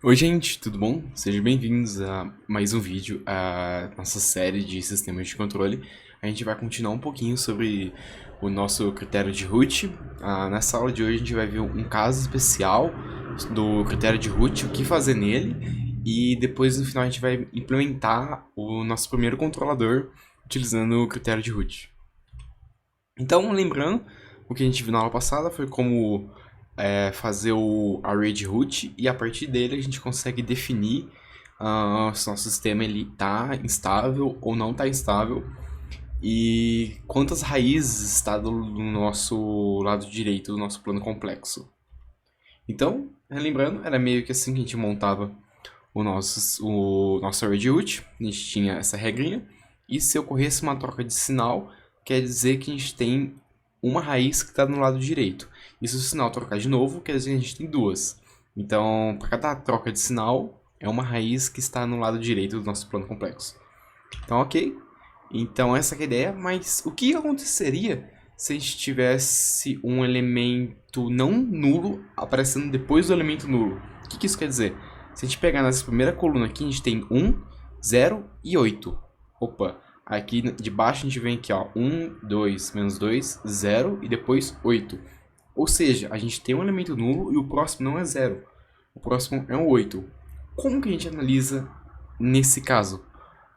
Oi gente, tudo bom? Sejam bem-vindos a mais um vídeo, a nossa série de sistemas de controle. A gente vai continuar um pouquinho sobre o nosso critério de root. Nessa aula de hoje a gente vai ver um caso especial do critério de root, o que fazer nele, e depois no final a gente vai implementar o nosso primeiro controlador utilizando o critério de root. Então, lembrando, o que a gente viu na aula passada foi como fazer o array de root e a partir dele a gente consegue definir se nosso sistema está instável ou não está instável e quantas raízes está do nosso lado direito do nosso plano complexo. Então, lembrando, era meio que assim que a gente montava o nosso array de root. A gente tinha essa regrinha e se ocorresse uma troca de sinal, quer dizer que a gente tem uma raiz que está no lado direito. E se o sinal trocar de novo, quer dizer que a gente tem duas. Então, para cada troca de sinal, é uma raiz que está no lado direito do nosso plano complexo. Então, ok. Então, essa é a ideia. Mas o que aconteceria se a gente tivesse um elemento não nulo aparecendo depois do elemento nulo? O que isso quer dizer? Se a gente pegar nessa primeira coluna aqui, a gente tem 1, 0 e 8. Opa, aqui de baixo a gente vem aqui, ó, 1, 2, menos 2, 0 e depois 8. Ou seja, a gente tem um elemento nulo e o próximo não é 0. O próximo é um 8. Como que a gente analisa nesse caso?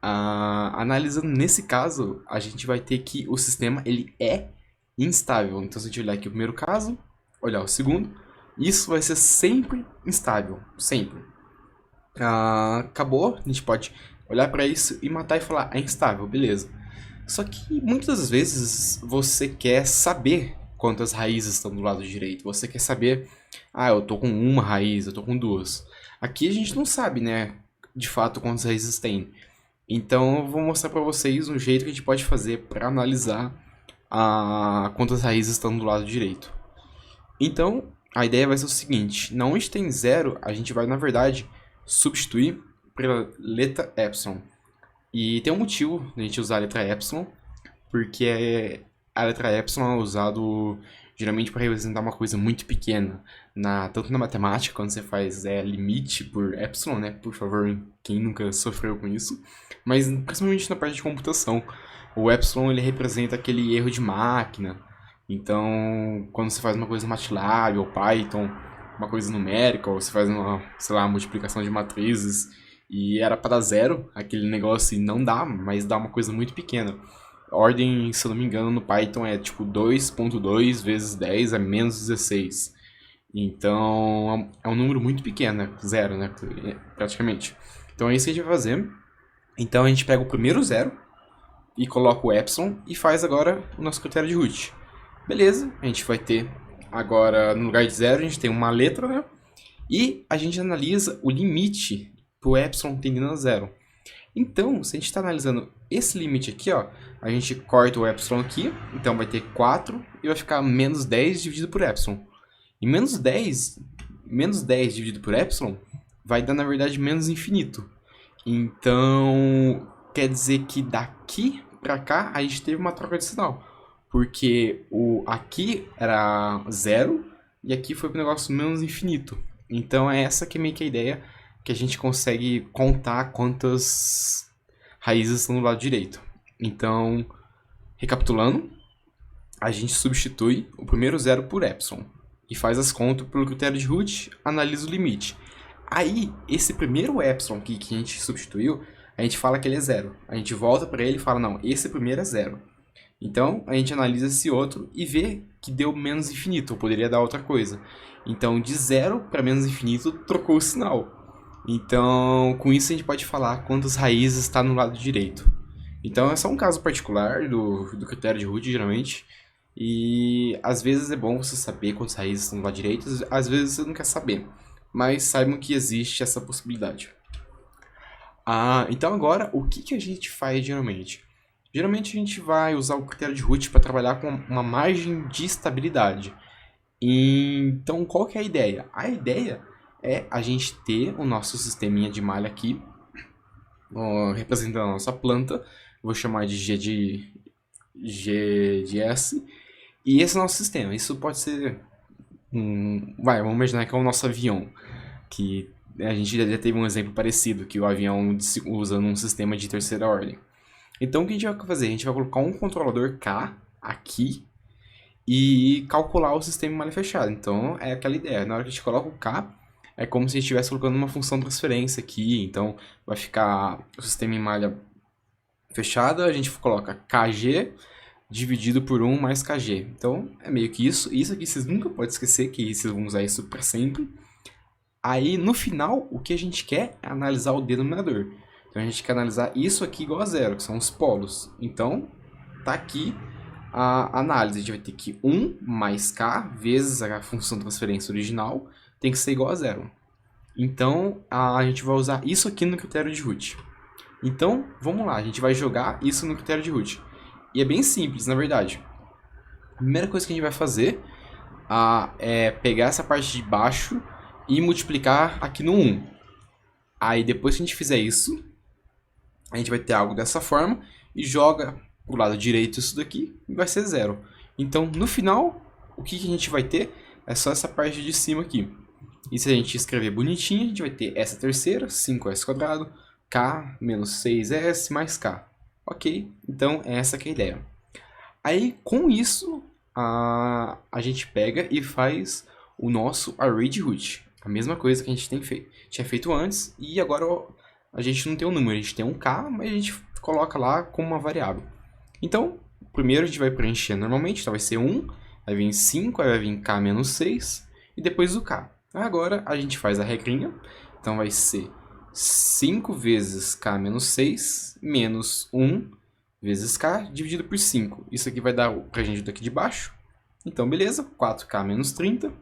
Analisando nesse caso, a gente vai ter que o sistema ele é instável. Então, se a gente olhar aqui o primeiro caso, olhar o segundo, isso vai ser sempre instável, sempre. Acabou, a gente pode olhar para isso e matar e falar, é instável, beleza. Só que muitas das vezes você quer saber quantas raízes estão do lado direito. Você quer saber, eu tô com uma raiz, eu tô com duas. Aqui a gente não sabe, né, de fato quantas raízes tem. Então eu vou mostrar para vocês um jeito que a gente pode fazer para analisar quantas raízes estão do lado direito. Então, a ideia vai ser o seguinte, na onde tem zero, a gente vai, na verdade, substituir pela letra epsilon. E tem um motivo de a gente usar a letra epsilon, porque a letra epsilon é usado geralmente para representar uma coisa muito pequena. Tanto na matemática, quando você faz limite por epsilon, né? Por favor, quem nunca sofreu com isso. Mas principalmente na parte de computação. O epsilon ele representa aquele erro de máquina. Então, quando você faz uma coisa no MATLAB ou Python, uma coisa numérica, ou você faz uma, sei lá, multiplicação de matrizes, e era para dar zero, aquele negócio e não dá, mas dá uma coisa muito pequena. A ordem, se eu não me engano, no Python é tipo 2.2 vezes 10 é menos 16. Então, é um número muito pequeno, né? Zero, né? Praticamente. Então, é isso que a gente vai fazer. Então, a gente pega o primeiro zero e coloca o epsilon e faz agora o nosso critério de root. Beleza, a gente vai ter agora, no lugar de zero, a gente tem uma letra, né? E a gente analisa o limite pro epsilon tendendo a zero. Então, se a gente está analisando esse limite aqui, ó, a gente corta o epsilon aqui, então vai ter 4 e vai ficar menos 10 dividido por epsilon. E menos 10 dividido por epsilon vai dar, na verdade, menos infinito. Então, quer dizer que daqui para cá a gente teve uma troca de sinal. Porque o aqui era zero e aqui foi para o negócio menos infinito. Então é essa que é meio que a ideia, que a gente consegue contar quantas raízes estão do lado direito. Então, recapitulando, a gente substitui o primeiro zero por epsilon e faz as contas pelo critério de root, analisa o limite. Aí, esse primeiro epsilon aqui que a gente substituiu, a gente fala que ele é zero. A gente volta para ele e fala, não, esse primeiro é zero. Então, a gente analisa esse outro e vê que deu menos infinito, ou poderia dar outra coisa. Então, de zero para menos infinito, trocou o sinal. Então, com isso a gente pode falar quantas raízes está no lado direito. Então, é só um caso particular do critério de root, geralmente. E às vezes é bom você saber quantas raízes estão no lado direito, às vezes você não quer saber. Mas saibam que existe essa possibilidade. Então agora, o que a gente faz geralmente? Geralmente a gente vai usar o critério de root para trabalhar com uma margem de estabilidade. Então, qual que é a ideia? A ideia é a gente ter o nosso sisteminha de malha aqui, representando a nossa planta. Vou chamar de G de S. E esse é o nosso sistema. Isso pode ser vamos imaginar que é o nosso avião, que A gente já teve um exemplo parecido, que o avião usa num sistema de terceira ordem. Então, o que a gente vai fazer? A gente vai colocar um controlador K aqui e calcular o sistema em malha fechada. Então, é aquela ideia. Na hora que a gente coloca o K, é como se a gente estivesse colocando uma função de transferência aqui. Então, vai ficar o sistema em malha fechada, a gente coloca KG dividido por 1 mais KG. Então, é meio que isso. Isso aqui vocês nunca podem esquecer, que vocês vão usar isso para sempre. Aí, no final, o que a gente quer é analisar o denominador. Então, a gente quer analisar isso aqui igual a zero, que são os polos. Então, tá aqui a análise. A gente vai ter que 1 mais K vezes a função de transferência original tem que ser igual a zero. Então, a gente vai usar isso aqui no critério de Root. Então, vamos lá. A gente vai jogar isso no critério de Root. E é bem simples, na verdade. A primeira coisa que a gente vai fazer é pegar essa parte de baixo e multiplicar aqui no 1. Aí, depois que a gente fizer isso, a gente vai ter algo dessa forma e joga pro lado direito isso daqui e vai ser zero. Então, no final, o que a gente vai ter é só essa parte de cima aqui. E se a gente escrever bonitinho, a gente vai ter essa terceira, 5s², k menos 6s mais k. Ok? Então, essa que é a ideia. Aí, com isso, a gente pega e faz o nosso array de root. A mesma coisa que a gente tinha feito antes, e agora a gente não tem um número, a gente tem um k, mas a gente coloca lá como uma variável. Então, primeiro a gente vai preencher normalmente, então vai ser 1, vai vir 5, aí vai vir k menos 6, e depois o k. Agora a gente faz a regrinha, então vai ser 5 vezes k menos 6, menos 1 vezes k, dividido por 5. Isso aqui vai dar pra gente daqui de baixo. Então, beleza, 4k menos 30.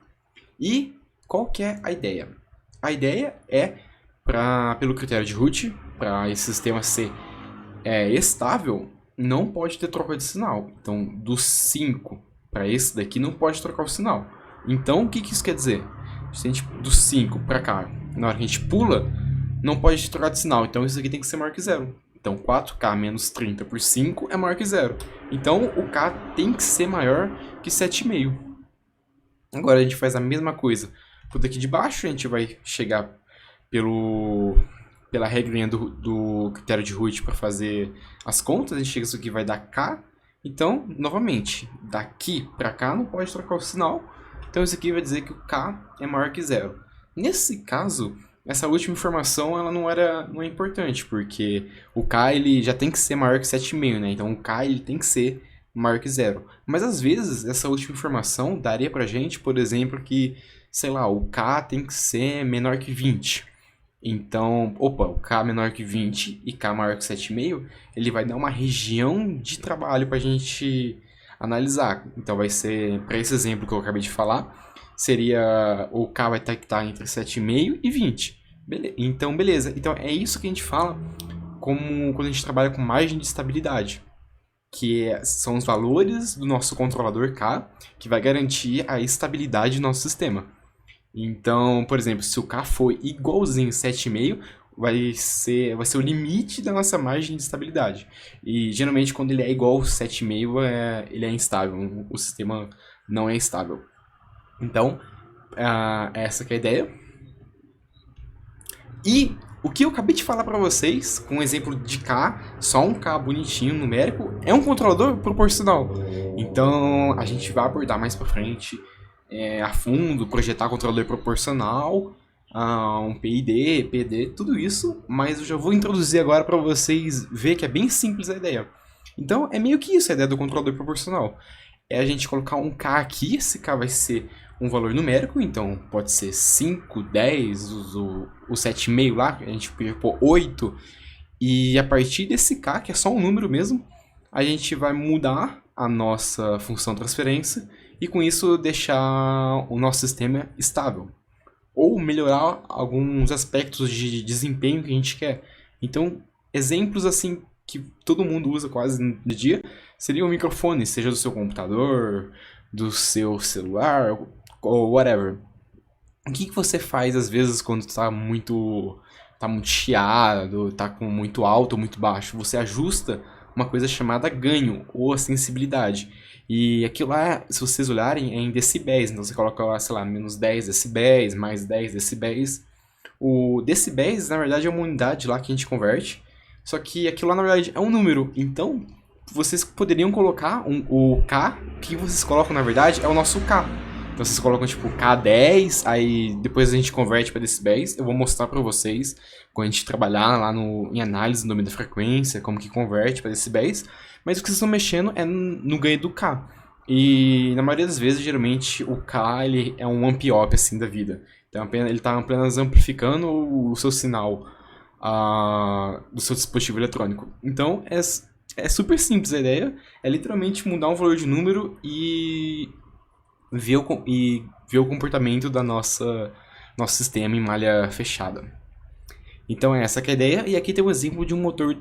E qual que é a ideia? A ideia é, pelo critério de Root, para esse sistema ser estável, não pode ter troca de sinal. Então, do 5 para esse daqui, não pode trocar o sinal. Então, o que isso quer dizer? Se a gente, do 5 para cá, na hora que a gente pula, não pode trocar de sinal. Então, isso aqui tem que ser maior que zero. Então, 4k menos 30 por 5 é maior que zero. Então, o k tem que ser maior que 7,5. Agora, a gente faz a mesma coisa. Por daqui de baixo, a gente vai chegar pela regrinha do critério de Root para fazer as contas. A gente chega isso aqui vai dar k. Então, novamente, daqui para cá não pode trocar o sinal. Então, isso aqui vai dizer que o k é maior que zero. Nesse caso, essa última informação ela não é importante, porque o k ele já tem que ser maior que 7,5, né? Então, o k ele tem que ser maior que zero. Mas, às vezes, essa última informação daria pra gente, por exemplo, que, sei lá, o k tem que ser menor que 20. Então, o k menor que 20 e k maior que 7,5, ele vai dar uma região de trabalho pra gente analisar. Então, vai ser, para esse exemplo que eu acabei de falar, seria o k vai ter que estar entre 7,5 e 20. Então, beleza. Então, é isso que a gente fala quando a gente trabalha com margem de estabilidade, que são os valores do nosso controlador K, que vai garantir a estabilidade do nosso sistema. Então, por exemplo, se o K for igualzinho 7,5, vai ser o limite da nossa margem de estabilidade. E, geralmente, quando ele é igual ao 7,5, ele é instável. O sistema não é estável. Então, essa que é a ideia. E o que eu acabei de falar para vocês, com um exemplo de K, só um K bonitinho, numérico, é um controlador proporcional. Então, a gente vai abordar mais para frente, a fundo, projetar controlador proporcional, um PID, PD, tudo isso. Mas eu já vou introduzir agora para vocês ver que é bem simples a ideia. Então, é meio que isso a ideia do controlador proporcional. É a gente colocar um K aqui, esse K vai ser um valor numérico, então pode ser 5, 10, o 7,5 lá, a gente podia pôr 8, e a partir desse K, que é só um número mesmo, a gente vai mudar a nossa função de transferência e com isso deixar o nosso sistema estável, ou melhorar alguns aspectos de desempenho que a gente quer. Então, exemplos assim que todo mundo usa quase no dia seria o microfone, seja do seu computador, do seu celular, ou whatever. O que você faz às vezes quando tá muito chiado, tá com muito alto ou muito baixo? Você ajusta uma coisa chamada ganho ou a sensibilidade. E aquilo lá, se vocês olharem, é em decibéis. Então você coloca lá, sei lá, menos 10 decibéis, mais 10 decibéis. O decibéis, na verdade, é uma unidade lá que a gente converte, só que aquilo lá, na verdade, é um número. Então, vocês poderiam colocar o K, que vocês colocam, na verdade, é o nosso K. Então, vocês colocam, tipo, K10, aí depois a gente converte para decibéis. Eu vou mostrar para vocês, quando a gente trabalhar lá em análise do domínio da frequência, como que converte para decibéis. Mas o que vocês estão mexendo é no ganho do K. E, na maioria das vezes, geralmente, o K ele é um amp-op, assim, da vida. Então, ele está apenas amplificando o seu sinal do seu dispositivo eletrônico. Então, é super simples a ideia. É literalmente mudar um valor de número e ver o comportamento da nosso sistema em malha fechada. Então, essa que é a ideia. E aqui tem um exemplo de um motor,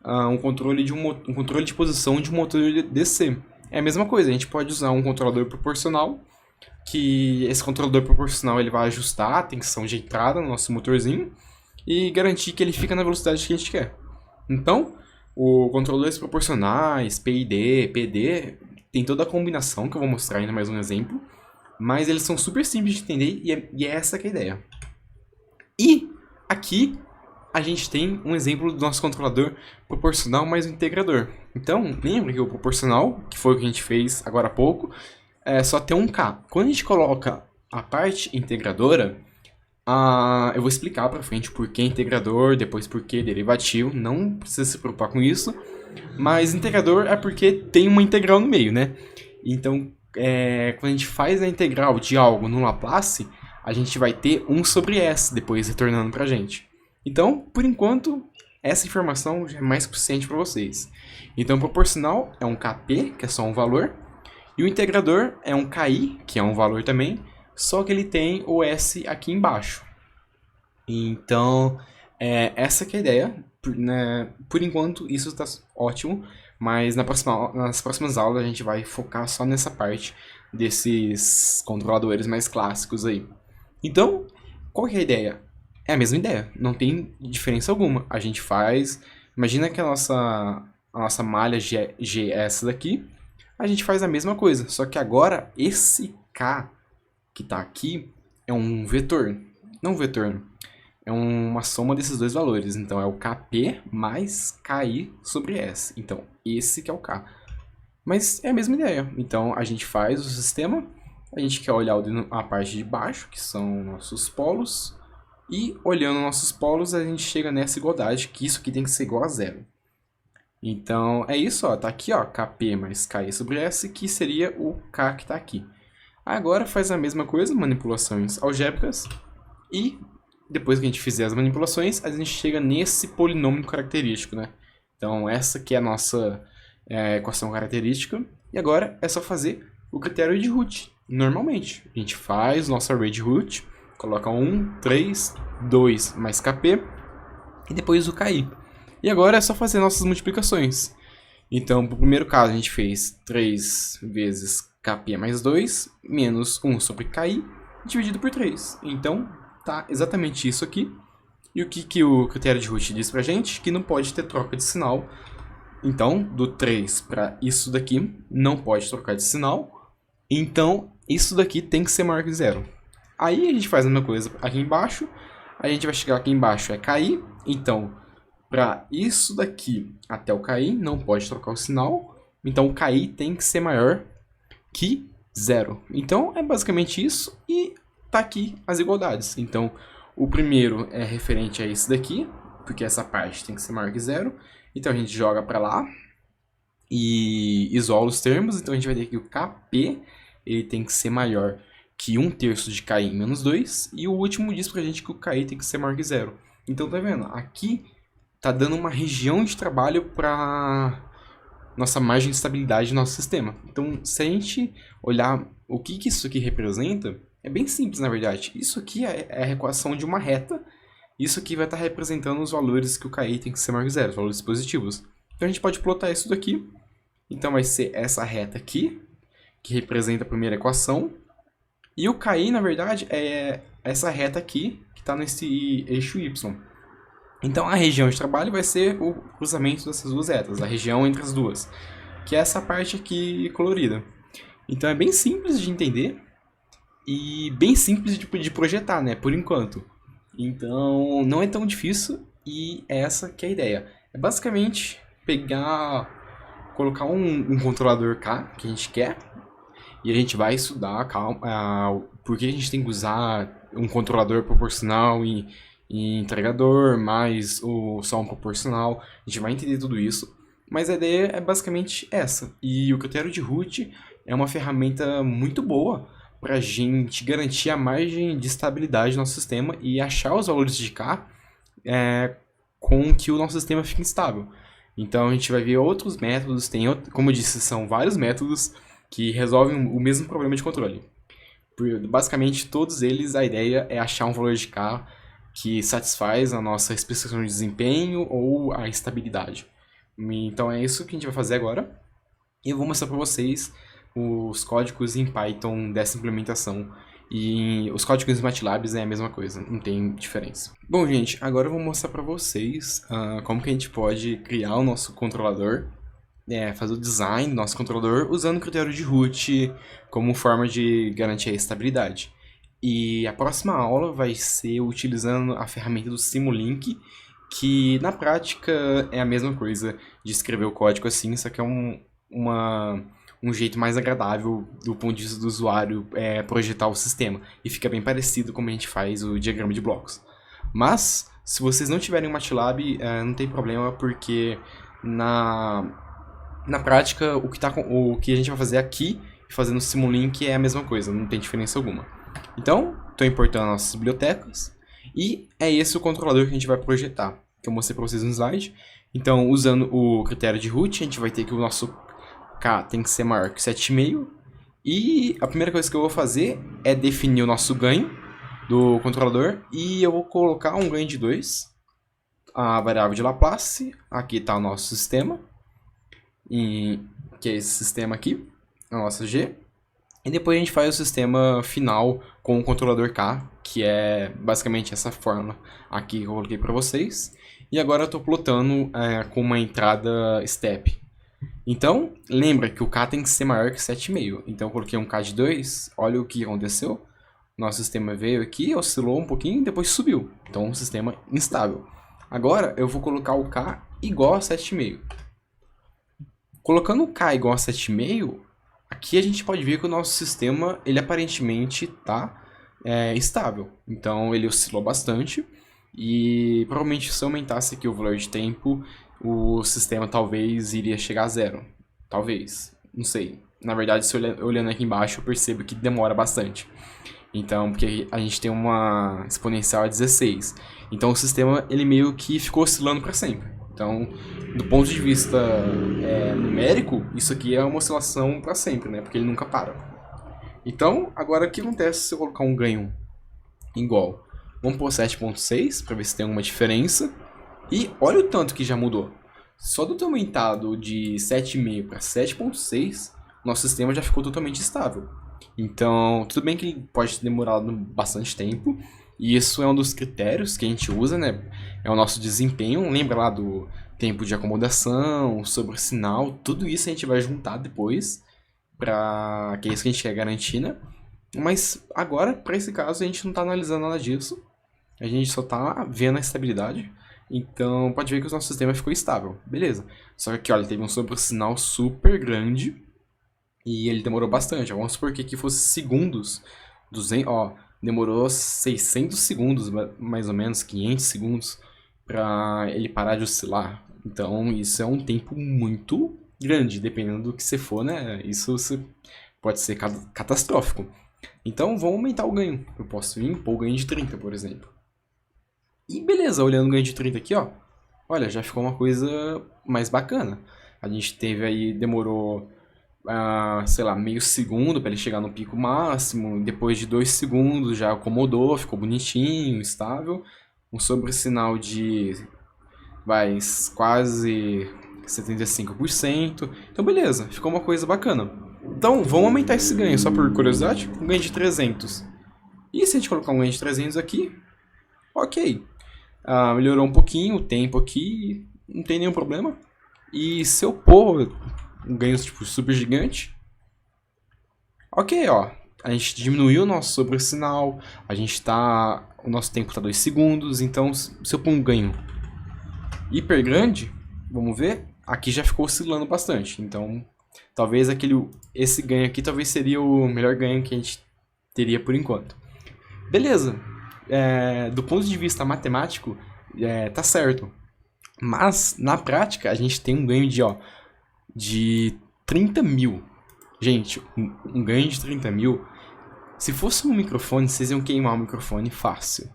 um controle de posição de um motor DC. É a mesma coisa, a gente pode usar um controlador proporcional, que esse controlador proporcional ele vai ajustar a tensão de entrada no nosso motorzinho e garantir que ele fica na velocidade que a gente quer. Então, os controladores proporcionais, PID, PD, tem toda a combinação que eu vou mostrar ainda mais um exemplo, mas eles são super simples de entender e é essa que é a ideia. E aqui a gente tem um exemplo do nosso controlador proporcional mais o integrador. Então, lembra que o proporcional, que foi o que a gente fez agora há pouco, só tem um K. Quando a gente coloca a parte integradora, eu vou explicar pra frente por que integrador, depois por que derivativo, não precisa se preocupar com isso. Mas integrador é porque tem uma integral no meio, né? Então, quando a gente faz a integral de algo no Laplace, a gente vai ter 1 sobre S depois retornando pra gente. Então, por enquanto, essa informação já é mais suficiente para vocês. Então, proporcional é um Kp, que é só um valor, e o integrador é um Ki, que é um valor também, só que ele tem o S aqui embaixo. Então, essa que é a ideia. Por enquanto, isso está ótimo, mas nas próximas aulas a gente vai focar só nessa parte desses controladores mais clássicos aí. Então, qual que é a ideia? É a mesma ideia, não tem diferença alguma. A gente faz... Imagina que a nossa malha G é essa daqui. A gente faz a mesma coisa, só que agora esse K que está aqui é um vetor. Não um vetor, é uma soma desses dois valores. Então é o Kp mais Ki sobre S. Então esse que é o K. Mas é a mesma ideia. Então a gente faz o sistema, a gente quer olhar a parte de baixo, que são nossos polos. E olhando nossos polos, a gente chega nessa igualdade, que isso aqui tem que ser igual a zero. Então, é isso, ó, tá aqui, ó, Kp mais Ki sobre S, que seria o K que tá aqui. Agora faz a mesma coisa, manipulações algébricas, e depois que a gente fizer as manipulações, a gente chega nesse polinômio característico, né? Então, essa que é a nossa equação característica, e agora é só fazer o critério de Root, normalmente. A gente faz nosso array de Root, coloca 1, 3, 2 mais Kp e depois o Ki. E agora é só fazer nossas multiplicações. Então, para o primeiro caso, a gente fez 3 vezes Kp mais 2 menos 1 sobre Ki dividido por 3. Então, tá exatamente isso aqui. E o que o critério de Root diz pra gente? Que não pode ter troca de sinal. Então, do 3 para isso daqui, não pode trocar de sinal. Então, isso daqui tem que ser maior que 0. Aí a gente faz a mesma coisa aqui embaixo. A gente vai chegar aqui embaixo, é Ki. Então, para isso daqui até o Ki, não pode trocar o sinal. Então, o Ki tem que ser maior que 0. Então, é basicamente isso. E tá aqui as igualdades. Então, o primeiro é referente a esse daqui, porque essa parte tem que ser maior que 0. Então, a gente joga para lá e isola os termos. Então, a gente vai ter que o Kp ele tem que ser maior que 1/3 de Ki menos 2. E o último diz pra gente que o Ki tem que ser maior que 0. Então, tá vendo? Aqui tá dando uma região de trabalho para nossa margem de estabilidade do nosso sistema. Então, se a gente olhar o que isso aqui representa, é bem simples, na verdade. Isso aqui é a equação de uma reta. Isso aqui vai estar representando os valores que o Ki tem que ser maior que 0, os valores positivos. Então, a gente pode plotar isso daqui. Então, vai ser essa reta aqui, que representa a primeira equação. E o Ki, na verdade, é essa reta aqui, que está nesse eixo Y. Então, a região de trabalho vai ser o cruzamento dessas duas retas, a região entre as duas, que é essa parte aqui colorida. Então, é bem simples de entender e bem simples de projetar, né, por enquanto. Então, não é tão difícil e é essa que é a ideia. É basicamente colocar um controlador K que a gente quer e a gente vai estudar por que a gente tem que usar um controlador proporcional e entregador, mais o som proporcional. A gente vai entender tudo isso, mas a ideia é basicamente essa. E o critério de root é uma ferramenta muito boa para a gente garantir a margem de estabilidade do nosso sistema e achar os valores de K com que o nosso sistema fique instável. Então a gente vai ver outros métodos, como eu disse, são vários métodos que resolvem o mesmo problema de controle. Basicamente, todos eles, a ideia é achar um valor de K que satisfaz a nossa especificação de desempenho ou a estabilidade. Então é isso que a gente vai fazer agora. E eu vou mostrar para vocês os códigos em Python dessa implementação. E os códigos em MATLAB é a mesma coisa, não tem diferença. Bom, gente, agora eu vou mostrar para vocês como que a gente pode criar o nosso controlador, fazer o design do nosso controlador usando o critério de root como forma de garantir a estabilidade. E a próxima aula vai ser utilizando a ferramenta do Simulink, que na prática é a mesma coisa de escrever o código assim, só que é um jeito mais agradável do ponto de vista do usuário projetar o sistema. E fica bem parecido como a gente faz o diagrama de blocos. Mas, se vocês não tiverem o MATLAB, não tem problema, porque na prática o que a gente vai fazer aqui e fazer no Simulink é a mesma coisa, não tem diferença alguma. Então, estou importando nossas bibliotecas e é esse o controlador que a gente vai projetar, que eu mostrei para vocês no slide. Então, usando o critério de root, a gente vai ter que o nosso K tem que ser maior que 7,5. E a primeira coisa que eu vou fazer é definir o nosso ganho do controlador. E eu vou colocar um ganho de 2, a variável de Laplace. Aqui está o nosso sistema, que é esse sistema aqui, a nossa G. E depois a gente faz o sistema final com o controlador K, que é basicamente essa fórmula aqui que eu coloquei para vocês. E agora eu estou plotando com uma entrada step. Então, lembra que o K tem que ser maior que 7,5. Então eu coloquei um K de 2, olha o que aconteceu. Nosso sistema veio aqui, oscilou um pouquinho e depois subiu. Então, um sistema instável. Agora eu vou colocar o K igual a 7,5. Colocando o K igual a 7,5, aqui a gente pode ver que o nosso sistema, ele aparentemente está estável. Então ele oscilou bastante e provavelmente se eu aumentasse aqui o valor de tempo, o sistema talvez iria chegar a 0. Talvez, não sei. Na verdade, se olhando aqui embaixo, eu percebo que demora bastante. Então, porque a gente tem uma exponencial a 16. Então o sistema, ele meio que ficou oscilando para sempre. Então, do ponto de vista numérico, isso aqui é uma oscilação para sempre, né? Porque ele nunca para. Então, agora o que acontece se eu colocar um ganho igual? Vamos pôr 7,6 para ver se tem alguma diferença. E olha o tanto que já mudou. Só do ter aumentado de 7,5 para 7,6, nosso sistema já ficou totalmente estável. Então, tudo bem que ele pode ter demorado bastante tempo, e isso é um dos critérios que a gente usa, né? É o nosso desempenho. Lembra lá do tempo de acomodação, sobre sinal, tudo isso a gente vai juntar depois, que é isso que a gente quer garantir, né? Mas agora, para esse caso, a gente não está analisando nada disso, a gente só está vendo a estabilidade. Então, pode ver que o nosso sistema ficou estável, beleza. Só que aqui, olha, teve um sobressinal super grande e ele demorou bastante. Vamos supor que aqui fosse segundos, 200, demorou 600 segundos, mais ou menos, 500 segundos, para ele parar de oscilar. Então, isso é um tempo muito grande, dependendo do que você for, né? Isso pode ser catastrófico. Então, vamos aumentar o ganho. Eu posso impor o ganho de 30, por exemplo. E beleza, olhando o ganho de 30 aqui, ó. Olha, já ficou uma coisa mais bacana. A gente teve aí, demorou, sei lá, meio segundo para ele chegar no pico máximo. Depois de 2 segundos já acomodou, ficou bonitinho, estável. Um sobressinal de, quase 75%. Então beleza, ficou uma coisa bacana. Então vamos aumentar esse ganho, só por curiosidade. Um ganho de 300. E se a gente colocar um ganho de 300 aqui, ok. Melhorou um pouquinho o tempo aqui, não tem nenhum problema. E se eu pôr um ganho tipo super gigante, ok, ó, a gente diminuiu o nosso sobressinal, o nosso tempo tá 2 segundos, então se eu pôr um ganho hiper grande, vamos ver, aqui já ficou oscilando bastante, então talvez esse ganho aqui talvez seria o melhor ganho que a gente teria por enquanto. Beleza, do ponto de vista matemático, tá certo, mas na prática a gente tem um ganho de 30 mil. Gente, um ganho de 30 mil, se fosse um microfone, vocês iam queimar o microfone fácil.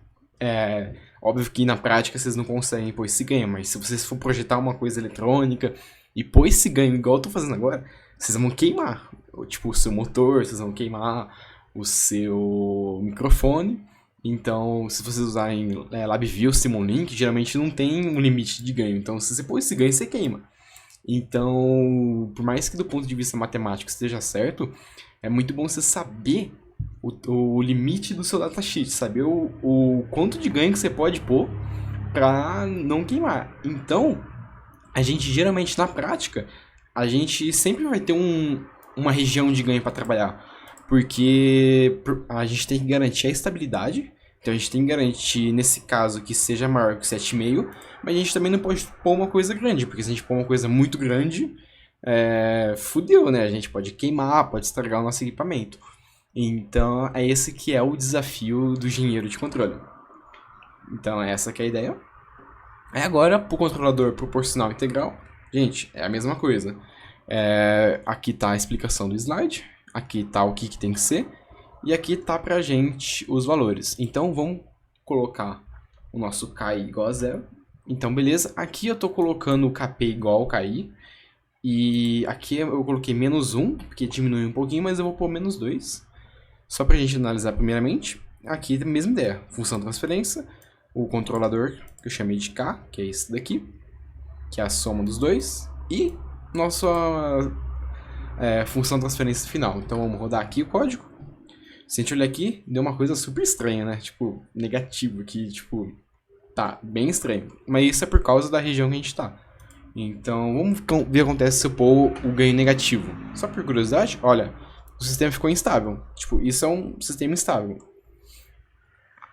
Óbvio que na prática vocês não conseguem pôr esse ganho, mas se vocês for projetar uma coisa eletrônica e pôr esse ganho igual eu tô fazendo agora, vocês vão queimar. Tipo, o seu motor, vocês vão queimar o seu microfone. Então, se vocês usarem LabVIEW, Simulink, geralmente não tem um limite de ganho. Então, se você pôr esse ganho, você queima. Então, por mais que do ponto de vista matemático esteja certo, é muito bom você saber o limite do seu datasheet, saber o quanto de ganho que você pode pôr para não queimar. Então, a gente geralmente na prática, a gente sempre vai ter uma região de ganho para trabalhar, porque a gente tem que garantir a estabilidade. Então a gente tem que garantir, nesse caso, que seja maior que 7,5, mas a gente também não pode pôr uma coisa grande, porque se a gente pôr uma coisa muito grande, fudeu, né? A gente pode queimar, pode estragar o nosso equipamento. Então é esse que é o desafio do engenheiro de controle. Então essa que é a ideia. Agora, para o controlador proporcional integral, gente, é a mesma coisa. Aqui está a explicação do slide, aqui está o que tem que ser, e aqui tá pra gente os valores. Então vamos colocar o nosso KI igual a 0. Então beleza, aqui eu tô colocando o KP igual ao KI. E aqui eu coloquei menos 1, porque diminui um pouquinho, mas eu vou pôr menos 2. Só pra gente analisar primeiramente. Aqui a mesma ideia, função transferência, o controlador que eu chamei de K, que é esse daqui, que é a soma dos dois, e nossa função transferência final. Então vamos rodar aqui o código. Se a gente olhar aqui, deu uma coisa super estranha, né? Tipo, negativo aqui, tipo, tá bem estranho. Mas isso é por causa da região que a gente tá. Então, vamos ver o que acontece se eu pôr o ganho negativo. Só por curiosidade, olha, o sistema ficou instável. Tipo, isso é um sistema instável.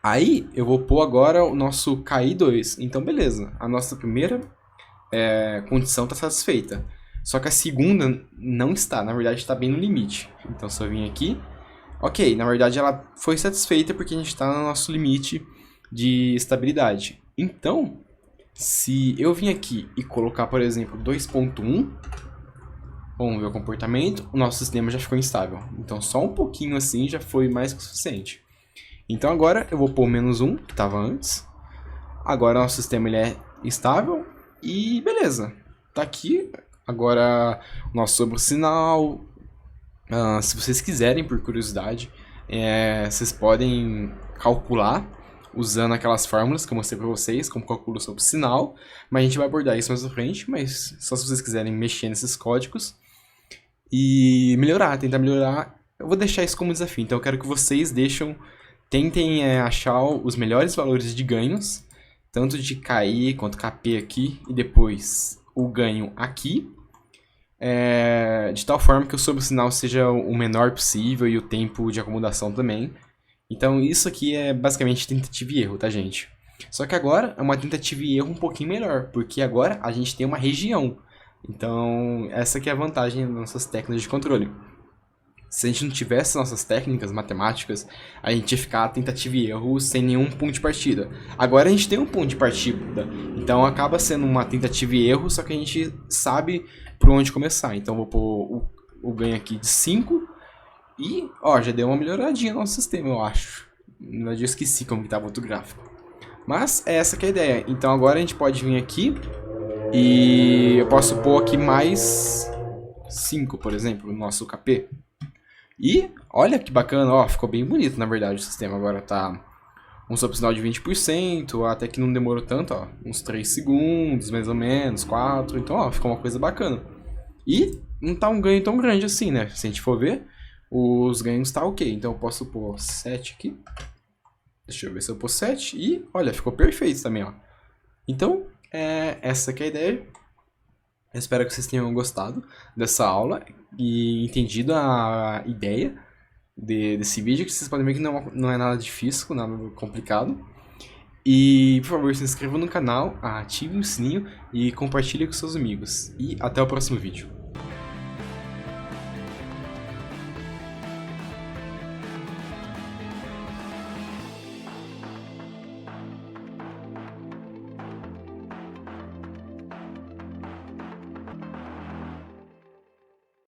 Aí, eu vou pôr agora o nosso KI2. Então, beleza. A nossa primeira condição está satisfeita. Só que a segunda não está. Na verdade, está bem no limite. Então, se eu vim aqui... Ok, na verdade ela foi satisfeita porque a gente está no nosso limite de estabilidade. Então, se eu vim aqui e colocar, por exemplo, 2.1, vamos ver o comportamento, o nosso sistema já ficou instável. Então, só um pouquinho assim já foi mais que o suficiente. Então, agora eu vou pôr menos 1, que estava antes. Agora, nosso sistema ele é estável e beleza. Tá aqui. Agora, o nosso sobressinal... se vocês quiserem, por curiosidade, vocês podem calcular usando aquelas fórmulas que eu mostrei para vocês, como calcula sobre sinal, mas a gente vai abordar isso mais à frente, mas só se vocês quiserem mexer nesses códigos e tentar melhorar, eu vou deixar isso como desafio. Então eu quero que vocês tentem achar os melhores valores de ganhos, tanto de KI quanto KP aqui, e depois o ganho aqui, de tal forma que o sobressinal seja o menor possível e o tempo de acomodação também. Então isso aqui é basicamente tentativa e erro, tá, gente? Só que agora é uma tentativa e erro um pouquinho melhor, porque agora a gente tem uma região. Então essa que é a vantagem das nossas técnicas de controle. Se a gente não tivesse nossas técnicas matemáticas, a gente ia ficar tentativa e erro sem nenhum ponto de partida. Agora a gente tem um ponto de partida, então acaba sendo uma tentativa e erro, só que a gente sabe por onde começar. Então vou pôr o ganho aqui de 5 e, já deu uma melhoradinha no nosso sistema, eu acho. Na verdade eu esqueci como que estava o outro gráfico. Mas é essa que é a ideia. Então agora a gente pode vir aqui e eu posso pôr aqui mais 5, por exemplo, no nosso KP. E olha que bacana, ficou bem bonito na verdade o sistema. Agora tá um sobressinal de 20%, até que não demorou tanto, uns 3 segundos, mais ou menos, 4. Então, ficou uma coisa bacana. E não tá um ganho tão grande assim, né? Se a gente for ver, os ganhos tá ok. Então eu posso pôr 7 aqui. Deixa eu ver se eu pôr 7. E, olha, ficou perfeito também, Então, essa que é a ideia. Eu espero que vocês tenham gostado dessa aula e entendido a ideia. desse vídeo, que vocês podem ver que não é nada difícil, nada complicado. E, por favor, se inscreva no canal, ative o sininho e compartilhe com seus amigos. E até o próximo vídeo.